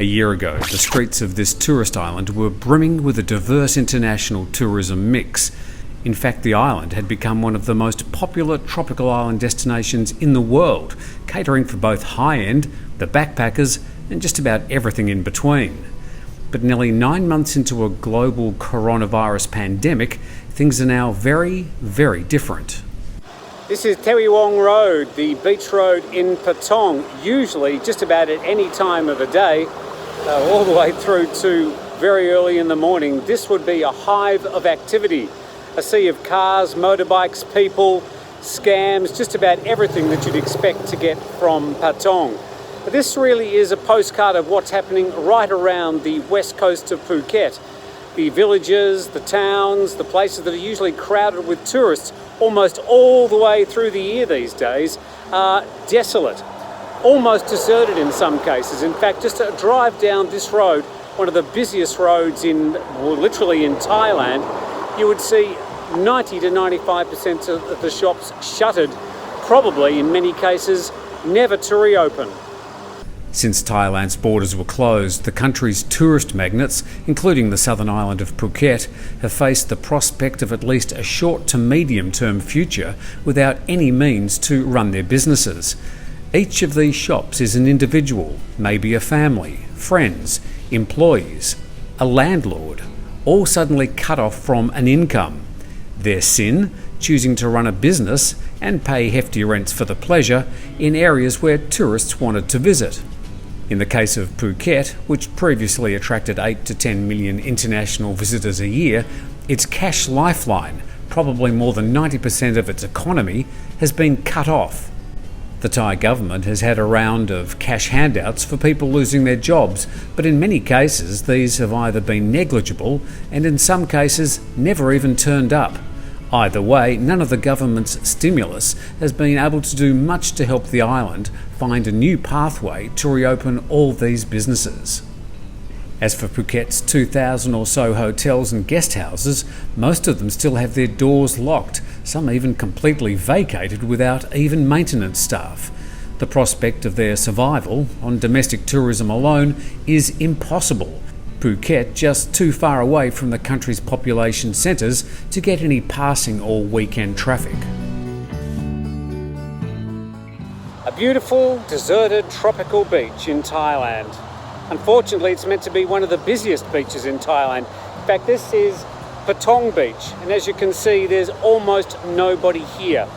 A year ago, the streets of this tourist island were brimming with a diverse international tourism mix. In fact, the island had become one of the most popular tropical island destinations in the world, catering for both high-end, the backpackers, and just about everything in between. But nearly 9 months into a global coronavirus pandemic, things are now very, very different. This is Teweewong Road, the beach road in Patong. Usually, just about at any time of the day, all the way through to very early in the morning, this would be a hive of activity. A sea of cars, motorbikes, people, scams, just about everything that you'd expect to get from Patong. But this really is a postcard of what's happening right around the west coast of Phuket. The villages, the towns, the places that are usually crowded with tourists almost all the way through the year these days are desolate, almost deserted in some cases. In fact, just to drive down this road, one of the busiest roads literally in Thailand, you would see 90 to 95% of the shops shuttered, probably in many cases never to reopen. Since Thailand's borders were closed, the country's tourist magnates, including the southern island of Phuket, have faced the prospect of at least a short to medium-term future without any means to run their businesses. Each of these shops is an individual, maybe a family, friends, employees, a landlord, all suddenly cut off from an income. Their sin? Choosing to run a business and pay hefty rents for the pleasure in areas where tourists wanted to visit. In the case of Phuket, which previously attracted 8 to 10 million international visitors a year, its cash lifeline, probably more than 90% of its economy, has been cut off. The Thai government has had a round of cash handouts for people losing their jobs, but in many cases these have either been negligible and in some cases never even turned up. Either way, none of the government's stimulus has been able to do much to help the island find a new pathway to reopen all these businesses. As for Phuket's 2,000 or so hotels and guest houses, most of them still have their doors locked, some even completely vacated without even maintenance staff. The prospect of their survival on domestic tourism alone is impossible. Phuket just too far away from the country's population centres to get any passing or weekend traffic. A beautiful, deserted, tropical beach in Thailand. Unfortunately, it's meant to be one of the busiest beaches in Thailand. In fact, this is Patong Beach, and as you can see, there's almost nobody here.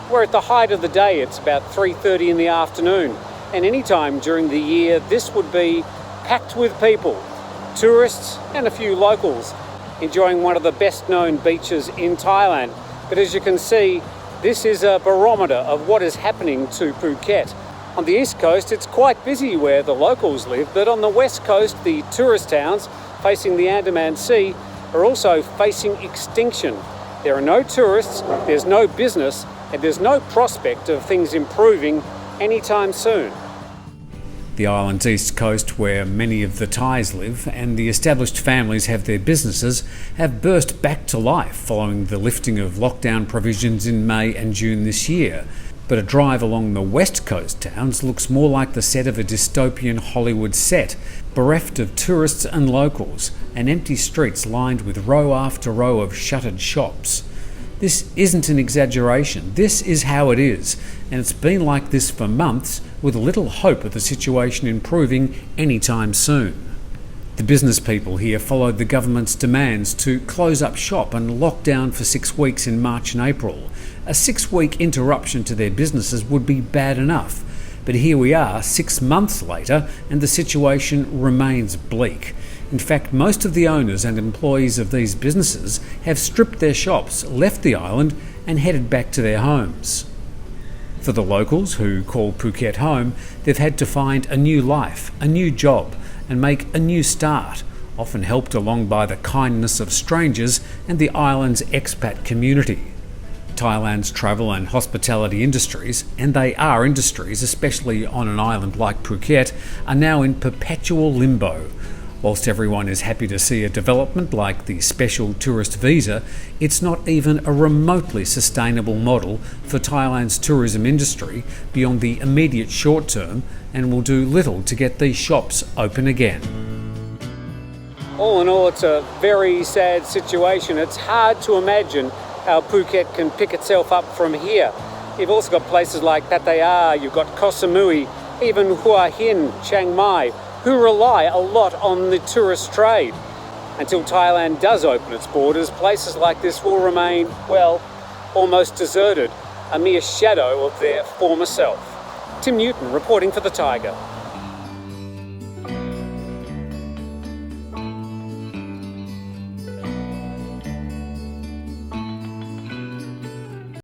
We're at the height of the day, it's about 3:30 in the afternoon, and any time during the year, this would be packed with people, tourists and a few locals, enjoying one of the best-known beaches in Thailand. But as you can see, this is a barometer of what is happening to Phuket. On the east coast, it's quite busy where the locals live, but on the west coast, the tourist towns facing the Andaman Sea are also facing extinction. There are no tourists, there's no business, and there's no prospect of things improving anytime soon. The island's east coast, where many of the Thais live and the established families have their businesses, have burst back to life following the lifting of lockdown provisions in May and June this year. But a drive along the west coast towns looks more like the set of a dystopian Hollywood set, bereft of tourists and locals, and empty streets lined with row after row of shuttered shops. This isn't an exaggeration, this is how it is, and it's been like this for months, with little hope of the situation improving anytime soon. The business people here followed the government's demands to close up shop and lock down for 6 weeks in March and April. A 6-week interruption to their businesses would be bad enough, but here we are 6 months later and the situation remains bleak. In fact, most of the owners and employees of these businesses have stripped their shops, left the island and headed back to their homes. For the locals, who call Phuket home, they've had to find a new life, a new job, and make a new start, often helped along by the kindness of strangers and the island's expat community. Thailand's travel and hospitality industries, and they are industries, especially on an island like Phuket, are now in perpetual limbo. Whilst everyone is happy to see a development like the special tourist visa, it's not even a remotely sustainable model for Thailand's tourism industry beyond the immediate short term, and will do little to get these shops open again. All in all, it's a very sad situation. It's hard to imagine how Phuket can pick itself up from here. You've also got places like Pattaya, you've got Koh Samui, even Hua Hin, Chiang Mai, who rely a lot on the tourist trade. Until Thailand does open its borders, places like this will remain, well, almost deserted, a mere shadow of their former self. Tim Newton reporting for the Thaiger.